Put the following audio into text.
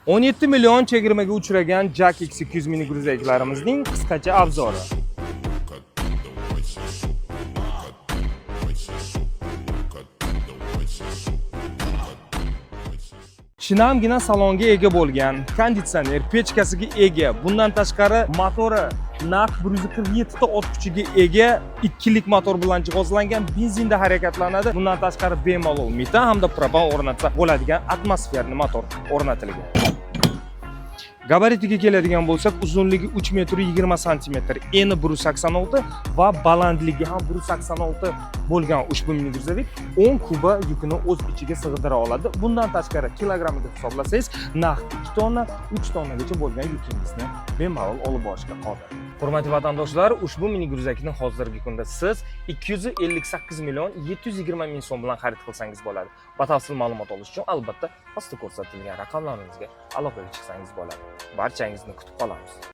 17 million chegirmaga uchragan Jack X200 mini gruzaklarimizning qisqacha obzori. Shinamgina salonga ega bo'lgan, konditsioner, pechkasiga ega, bundan tashqari motori naq 147 ta ot kuchiga ega 2 lik motor bilan jihozlangan, benzinda harakatlanadi. Bundan tashqari bemalol metan hamda propan o'rnatsa bo'ladigan atmosferli motor o'rnatilgan. Gabaritiga keladigan bo'lsak, uzunligi 3 metr 20 cm, eni 186 va balandligi ham 186 bo'lgan ushbu mini gruzovik 10 kuba yukini o'z ichiga sig'dira oladi. Bundan tashqari kilogrammiga hisoblasangiz, naq 2 tonna, 3 tonnagacha bo'lgan yukingizni bemalol olib borishga qodir. Hurmatli vatandoshlar, ushbu mini gruzovikni hozirgi kunda siz 258 million 720 ming so'm bilan xarid qilsangiz bo'ladi. Batafsil ma'lumot olish uchun albatta pastda ko'rsatilgan raqamlarimizga aloqaga chiqsangiz bo'ladi. Barchangizni kutib qolamiz.